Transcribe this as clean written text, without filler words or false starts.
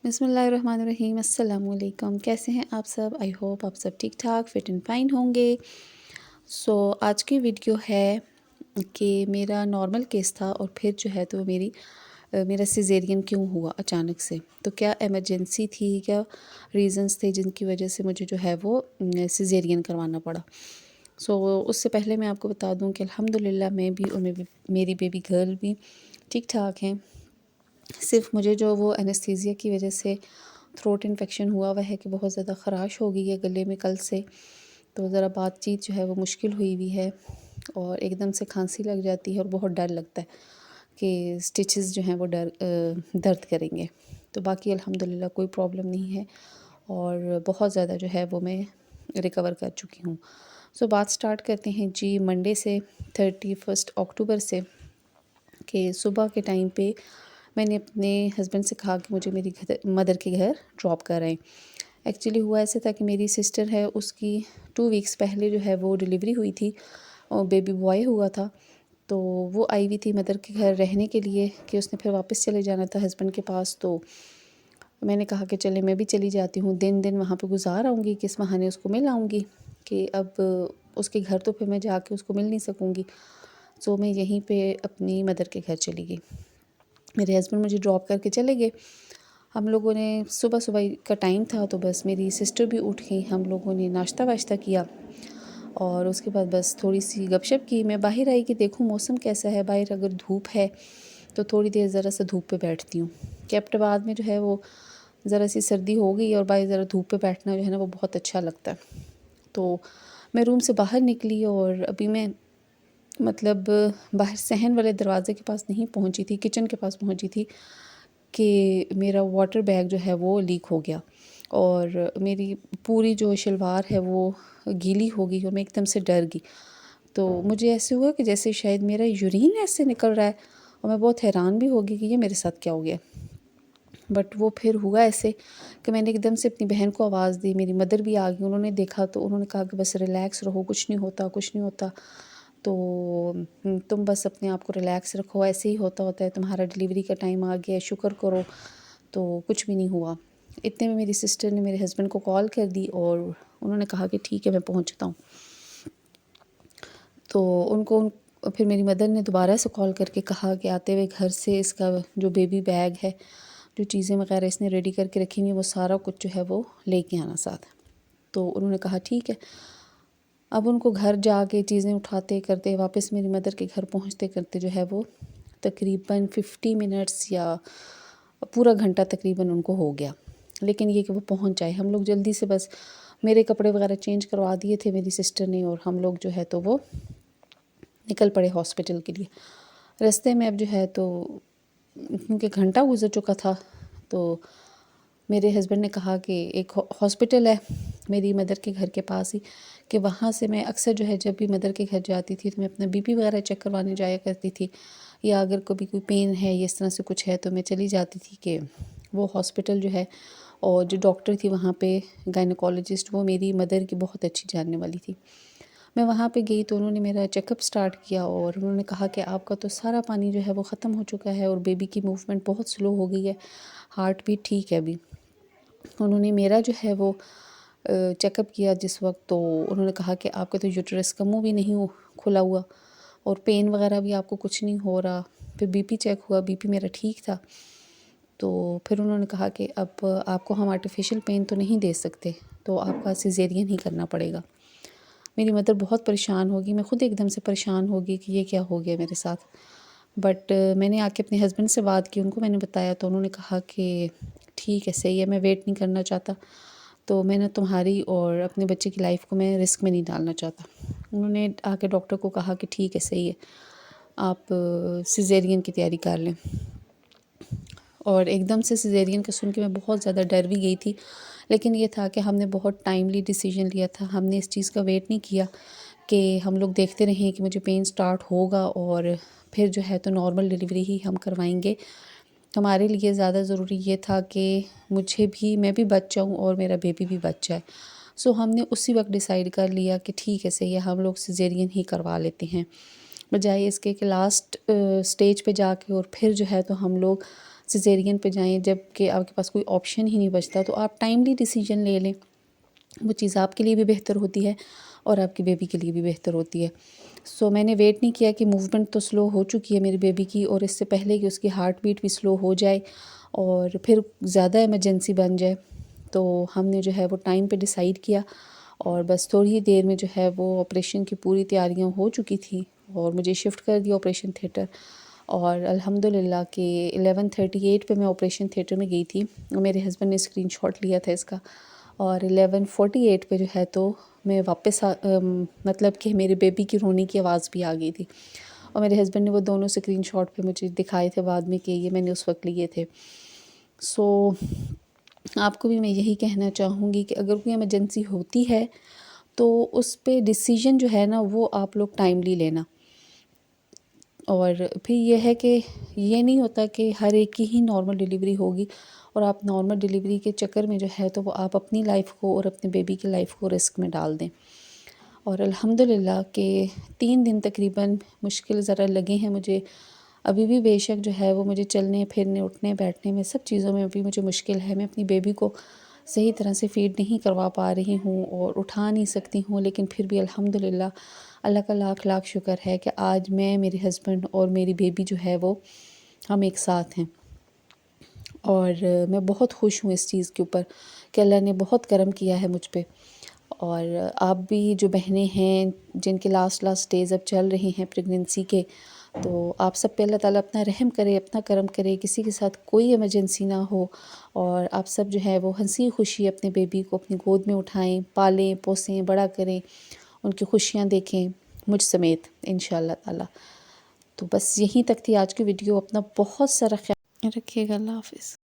بسم اللہ الرحمن الرحیم۔ السلام علیکم، کیسے ہیں آپ سب؟ آئی ہوپ آپ سب ٹھیک ٹھاک فٹ اینڈ فائن ہوں گے۔ آج کی ویڈیو ہے کہ میرا نارمل کیس تھا اور پھر جو ہے تو میرا سیزیرین کیوں ہوا اچانک سے، تو کیا ایمرجنسی تھی، کیا ریزنز تھے جن کی وجہ سے مجھے جو ہے وہ سیزیرین کروانا پڑا۔ اس سے پہلے میں آپ کو بتا دوں کہ الحمدللہ میں بھی اور میری بیبی گرل بھی ٹھیک ٹھاک ہیں۔ صرف مجھے جو وہ انیستھیزیا کی وجہ سے تھروٹ انفیکشن ہوا وہ ہے کہ بہت زیادہ خراش ہو گئی ہے گلے میں کل سے، تو ذرا بات چیت جو ہے وہ مشکل ہوئی ہے اور ایک دم سے کھانسی لگ جاتی ہے اور بہت ڈر لگتا ہے کہ سٹیچز جو ہیں وہ درد کریں گے۔ تو باقی الحمدللہ کوئی پرابلم نہیں ہے اور بہت زیادہ جو ہے وہ میں ریکور کر چکی ہوں۔ بات سٹارٹ کرتے ہیں جی منڈے سے 31 اکتوبر سے، کہ صبح کے ٹائم پہ میں نے اپنے ہسبینڈ سے کہا کہ مجھے میری مدر کے گھر ڈراپ کر رہے ہیں۔ ایکچولی ہوا ایسے تھا کہ میری سسٹر ہے، اس کی 2 ویکس پہلے جو ہے وہ ڈیلیوری ہوئی تھی اور بیبی بوائے ہوا تھا، تو وہ آئی ہوئی تھی مدر کے گھر رہنے کے لیے کہ اس نے پھر واپس چلے جانا تھا ہسبینڈ کے پاس۔ تو میں نے کہا کہ چلے میں بھی چلی جاتی ہوں، دن وہاں پہ گزار آؤں گی، کس بہانے اس کو مل آؤں گی، کہ اب اس کے گھر تو پھر میں جا کے اس کو مل نہیں سکوں گی۔ میں یہیں پہ اپنی مدر کے گھر چلی گئی۔ میرے ہسبینڈ مجھے ڈراپ کر کے چلے گئے۔ ہم لوگوں نے صبح کا ٹائم تھا تو بس میری سسٹر بھی اٹھ گئی، ہم لوگوں نے ناشتہ واشتہ کیا اور اس کے بعد بس تھوڑی سی گپ شپ کی۔ میں باہر آئی کہ دیکھوں موسم کیسا ہے، باہر اگر دھوپ ہے تو تھوڑی دیر ذرا سا دھوپ پہ بیٹھتی ہوں، کہ بعد میں جو ہے وہ ذرا سی سردی ہو گئی اور باہر ذرا دھوپ پہ بیٹھنا جو ہے نا وہ بہت اچھا لگتا ہے۔ تو میں روم سے باہر نکلی اور ابھی میں باہر صحن والے دروازے کے پاس نہیں پہنچی تھی، کچن کے پاس پہنچی تھی کہ میرا واٹر بیگ جو ہے وہ لیک ہو گیا اور میری پوری جو شلوار ہے وہ گیلی ہو گئی اور میں ایک دم سے ڈر گئی۔ تو مجھے ایسے ہوا کہ جیسے شاید میرا یورین ایسے نکل رہا ہے اور میں بہت حیران بھی ہو گئی کہ یہ میرے ساتھ کیا ہو گیا۔ بٹ وہ پھر ہوا ایسے کہ میں نے ایک دم سے اپنی بہن کو آواز دی، میری مدر بھی آ گئی، انہوں نے دیکھا تو انہوں نے کہا کہ بس ریلیکس رہو، کچھ نہیں ہوتا، تو تم بس اپنے آپ کو ریلیکس رکھو، ایسے ہی ہوتا ہے، تمہارا ڈیلیوری کا ٹائم آ گیا ہے، شکر کرو۔ تو کچھ بھی نہیں ہوا۔ اتنے میں میری سسٹر نے میرے ہسبینڈ کو کال کر دی اور انہوں نے کہا کہ ٹھیک ہے میں پہنچتا ہوں۔ تو ان کو پھر میری مدر نے دوبارہ سے کال کر کے کہا کہ آتے ہوئے گھر سے اس کا جو بیبی بیگ ہے، جو چیزیں وغیرہ اس نے ریڈی کر کے رکھی ہوئی وہ سارا کچھ جو ہے وہ لے کے آنا ساتھ۔ تو انہوں نے کہا ٹھیک ہے۔ اب ان کو گھر جا کے چیزیں اٹھاتے کرتے واپس میری مدر کے گھر پہنچتے کرتے جو ہے وہ تقریباً 50 منٹس یا پورا گھنٹہ تقریباً ان کو ہو گیا، لیکن یہ کہ وہ پہنچ جائے۔ ہم لوگ جلدی سے بس میرے کپڑے وغیرہ چینج کروا دیے تھے میری سسٹر نے اور ہم لوگ جو ہے تو وہ نکل پڑے ہاسپٹل کے لیے۔ رستے میں اب جو ہے تو کیونکہ گھنٹہ گزر چکا تھا تو میرے ہسبینڈ نے کہا کہ ایک ہاسپٹل ہے میری مدر کے گھر کے پاس ہی، کہ وہاں سے میں اکثر جو ہے جب بھی مدر کے گھر جاتی تھی تو میں اپنا بی پی وغیرہ چیک کروانے جایا کرتی تھی، یا اگر کبھی کوئی پین ہے یا اس طرح سے کچھ ہے تو میں چلی جاتی تھی کہ وہ ہاسپٹل جو ہے، اور جو ڈاکٹر تھی وہاں پہ گائنیکولوجسٹ، وہ میری مدر کی بہت اچھی جاننے والی تھی۔ میں وہاں پہ گئی تو انہوں نے میرا چیک اپ سٹارٹ کیا اور انہوں نے کہا کہ آپ کا تو سارا پانی جو ہے وہ ختم ہو چکا ہے اور بیبی کی موومنٹ بہت سلو ہو گئی ہے، ہارٹ بیٹ ٹھیک ہے ابھی۔ انہوں نے میرا جو ہے وہ چیک اپ کیا جس وقت، تو انہوں نے کہا کہ آپ کا تو یوٹرس کا منہ بھی نہیں کھلا ہوا اور پین وغیرہ بھی آپ کو کچھ نہیں ہو رہا۔ پھر بی پی چیک ہوا، بی پی میرا ٹھیک تھا۔ تو پھر انہوں نے کہا کہ اب آپ کو ہم آرٹیفیشل پین تو نہیں دے سکتے، تو آپ کا سیزیرین ہی کرنا پڑے گا۔ میری مدر بہت پریشان ہوگی، میں خود ایک دم سے پریشان ہوگی کہ یہ کیا ہو گیا میرے ساتھ۔ بٹ میں نے آ کے اپنے ہسبینڈ سے بات کی، ان کو میں نے بتایا تو انہوں نے کہا کہ ٹھیک ہے صحیح ہے، میں ویٹ نہیں کرنا چاہتا، تو میں نے تمہاری اور اپنے بچے کی لائف کو میں رسک میں نہیں ڈالنا چاہتا۔ انہوں نے آ کے ڈاکٹر کو کہا کہ ٹھیک ہے صحیح ہے، آپ سیزیرین کی تیاری کر لیں۔ اور ایک دم سے سیزیرین کا سن کے میں بہت زیادہ ڈر بھی گئی تھی، لیکن یہ تھا کہ ہم نے بہت ٹائملی ڈیسیجن لیا تھا، ہم نے اس چیز کا ویٹ نہیں کیا کہ ہم لوگ دیکھتے رہیں کہ مجھے پین سٹارٹ ہوگا اور پھر جو ہے تو نارمل ڈیلیوری ہی ہم کروائیں گے۔ ہمارے لیے زیادہ ضروری یہ تھا کہ میں بھی بچ جاؤں اور میرا بیبی بھی بچ جائے۔ ہم نے اسی وقت ڈیسائیڈ کر لیا کہ ٹھیک ہے صحیح ہے، ہم لوگ سیزیرین ہی کروا لیتے ہیں، بجائے اس کے کہ لاسٹ سٹیج پہ جا کے اور پھر جو ہے تو ہم لوگ سیزیرین پہ جائیں جب کہ آپ کے پاس کوئی آپشن ہی نہیں بچتا، تو آپ ٹائملی ڈیسیجن لے لیں، وہ چیز آپ کے لیے بھی بہتر ہوتی ہے اور آپ کی بیبی کے لیے بھی بہتر ہوتی ہے۔ سو میں نے ویٹ نہیں کیا کہ موومنٹ تو سلو ہو چکی ہے میری بیبی کی، اور اس سے پہلے کہ اس کی ہارٹ بیٹ بھی سلو ہو جائے اور پھر زیادہ ایمرجنسی بن جائے، تو ہم نے جو ہے وہ ٹائم پہ ڈیسائیڈ کیا، اور بس تھوڑی ہی دیر میں جو ہے وہ آپریشن کی پوری تیاریاں ہو چکی تھیں اور مجھے شفٹ کر دیا آپریشن تھیٹر، اور الحمدللہ کہ 11:38 پہ میں آپریشن تھیٹر میں گئی تھی، میرے ہسبینڈ نے اسکرین شاٹ لیا تھا اس کا، اور 11:48 پہ جو ہے تو میں واپس مطلب کہ میرے بیبی کی رونے کی آواز بھی آ گئی تھی، اور میرے ہسبینڈ نے وہ دونوں اسکرین شاٹ پہ مجھے دکھائے تھے بعد میں کہ یہ میں نے اس وقت لیے تھے۔ سو آپ کو بھی میں یہی کہنا چاہوں گی کہ اگر کوئی ایمرجنسی ہوتی ہے تو اس پہ ڈیسیجن جو ہے نا وہ آپ لوگ ٹائملی لینا، اور پھر یہ ہے کہ یہ نہیں ہوتا کہ ہر ایک کی ہی نارمل ڈیلیوری ہوگی، اور آپ نارمل ڈیلیوری کے چکر میں جو ہے تو وہ آپ اپنی لائف کو اور اپنے بیبی کی لائف کو رسک میں ڈال دیں۔ اور الحمدللہ کہ 3 دن تقریباً مشکل ذرا لگے ہیں مجھے، ابھی بھی بے شک جو ہے وہ مجھے چلنے پھرنے اٹھنے بیٹھنے میں سب چیزوں میں ابھی مجھے مشکل ہے، میں اپنی بیبی کو صحیح طرح سے فیڈ نہیں کروا پا رہی ہوں اور اٹھا نہیں سکتی ہوں، لیکن پھر بھی الحمدللہ اللہ کا لاکھ لاکھ شکر ہے کہ آج میں، میرے ہسبینڈ اور میری بیبی جو ہے وہ ہم ایک ساتھ ہیں، اور میں بہت خوش ہوں اس چیز کے اوپر کہ اللہ نے بہت کرم کیا ہے مجھ پہ۔ اور آپ بھی جو بہنیں ہیں جن کے لاسٹ ڈیز اب چل رہے ہیں پریگننسی کے، تو آپ سب پہ اللہ تعالیٰ اپنا رحم کرے، اپنا کرم کرے، کسی کے ساتھ کوئی ایمرجنسی نہ ہو، اور آپ سب جو ہے وہ ہنسی خوشی اپنے بیبی کو اپنی گود میں اٹھائیں، پالیں پوسیں، بڑا کریں، ان کی خوشیاں دیکھیں مجھ سمیت انشاءاللہ تعالیٰ۔ تو بس یہیں تک تھی آج کی ویڈیو، اپنا بہت سارا خیال رکھیے گا، اللہ حافظ۔